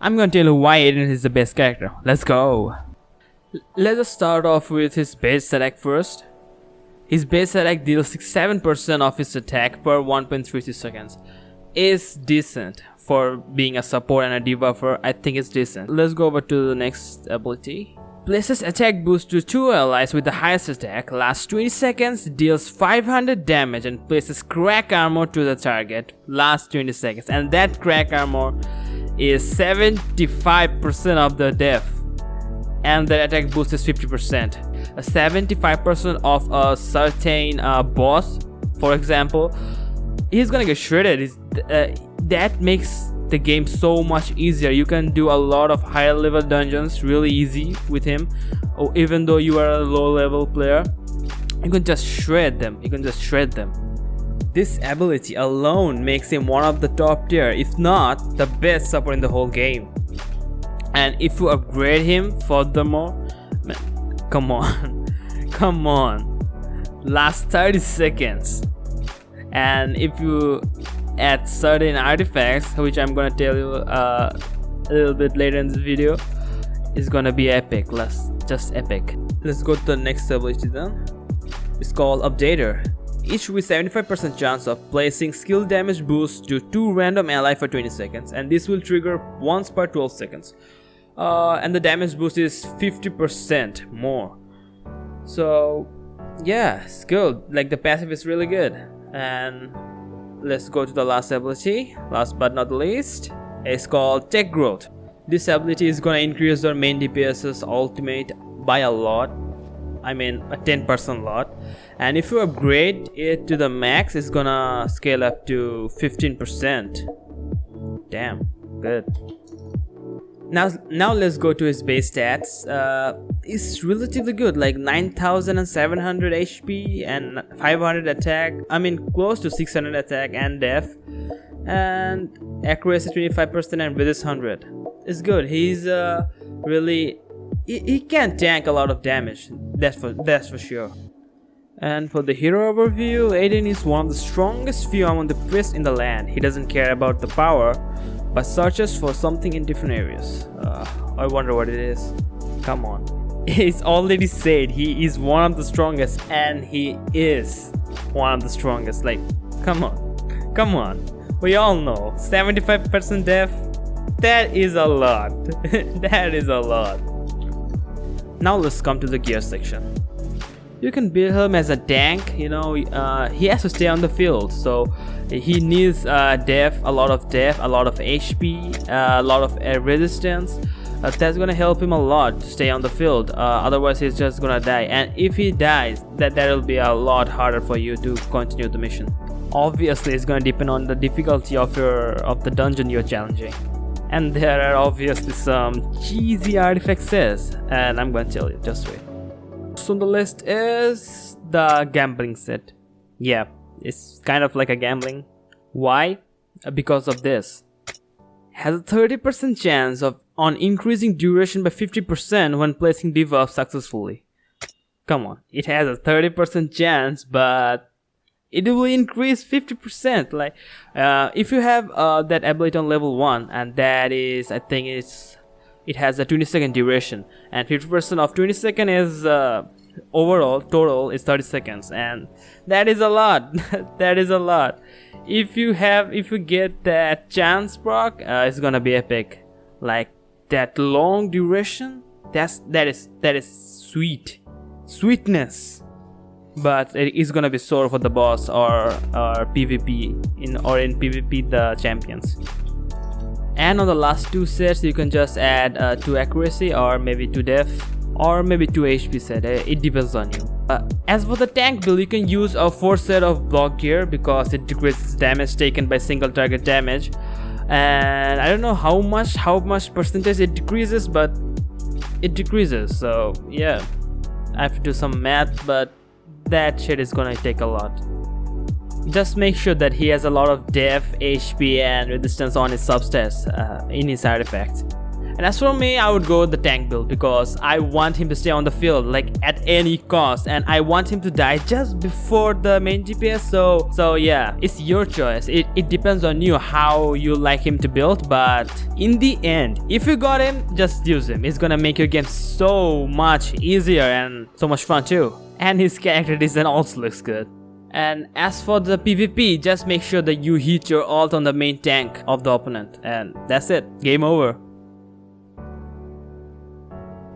I'm gonna tell you why Aiden is the best character. Let's go. Let us start off with his base attack first. His base attack deals 67% of his attack per 1.36 seconds. Is decent for being a support and a debuffer. I think it's decent. Let's go over to the next ability. Places attack boost to 2 allies with the highest attack, lasts 20 seconds, deals 500 damage, and places crack armor to the target, lasts 20 seconds. And that crack armor is 75% of the def, and the attack boost is 50%. 75% of a certain boss, for example, he's gonna get shredded. That makes the game so much easier. You can do a lot of higher level dungeons really easy with him. Even though you are a low level player, you can just shred them. This ability alone makes him one of the top tier, if not the best support in the whole game. And if you upgrade him furthermore, man, come on, last 30 seconds. And if you add certain artifacts, which I'm gonna tell you a little bit later in this video, is gonna be epic. Just epic. Let's go to the next ability then. It's called Updater. Each with 75% chance of placing skill damage boost to 2 random ally for 20 seconds, and this will trigger once per 12 seconds. And the damage boost is 50% more. So yeah, it's good. Like, the passive is really good. And let's go to the last ability, last but not least. It's called Tech Growth. This ability is gonna increase your main DPS's ultimate by a lot. I mean a 10% lot. And if you upgrade it to the max, it's gonna scale up to 15%. Damn, good. Now let's go to his base stats. It's relatively good, like 9700 HP and 500 attack. I mean close to 600 attack and def, and accuracy 25% and resist 100. It's good. He's really he can tank a lot of damage. That's for sure. And for the hero overview, Aden is one of the strongest few among the priests in the land. He doesn't care about the power, but searches for something in different areas. I wonder what it is. Come on. It's already said he is one of the strongest, and he is one of the strongest. Like, come on. We all know 75% def. That is a lot. That is a lot. Now let's come to the gear section. You can build him as a tank. You know, he has to stay on the field, so he needs def, a lot of HP, a lot of air resistance. That's gonna help him a lot to stay on the field. Otherwise, he's just gonna die. And if he dies, that'll be a lot harder for you to continue the mission. Obviously, it's gonna depend on the difficulty of the dungeon you're challenging. And there are obviously some cheesy artifacts, and I'm gonna tell you. Just wait. So on the list is the gambling set. Yeah, it's kind of like a gambling. Why? Because of this. Has a 30% chance on increasing duration by 50% when placing debuff successfully. Come on, it has a 30% chance, but it will increase 50%. Like, if you have that ability on level 1, and that is, I think it has a 20-second duration, and 50% of 20 seconds is overall total is 30 seconds, and that is a lot. That is a lot. If you get that chance proc, it's gonna be epic. Like, that long duration, that is sweetness. But it is gonna be sore for the boss or PvP in PvP the champions. And on the last 2 sets, you can just add 2 accuracy, or maybe 2 def, or maybe 2 HP set. It depends on you. As for the tank build, you can use a 4 set of block gear because it decreases damage taken by single target damage. And I don't know how much percentage it decreases, but it decreases. So yeah, I have to do some math, but that shit is gonna take a lot. Just make sure that he has a lot of def, HP, and resistance on his substats in his artifacts. And as for me, I would go with the tank build because I want him to stay on the field like at any cost, and I want him to die just before the main GPS. So yeah, it's your choice. It depends on you how you like him to build, but in the end, if you got him, just use him. It's gonna make your game so much easier and so much fun too. And his character design also looks good. And as for the PvP, just make sure that you hit your ult on the main tank of the opponent, and that's it. Game over.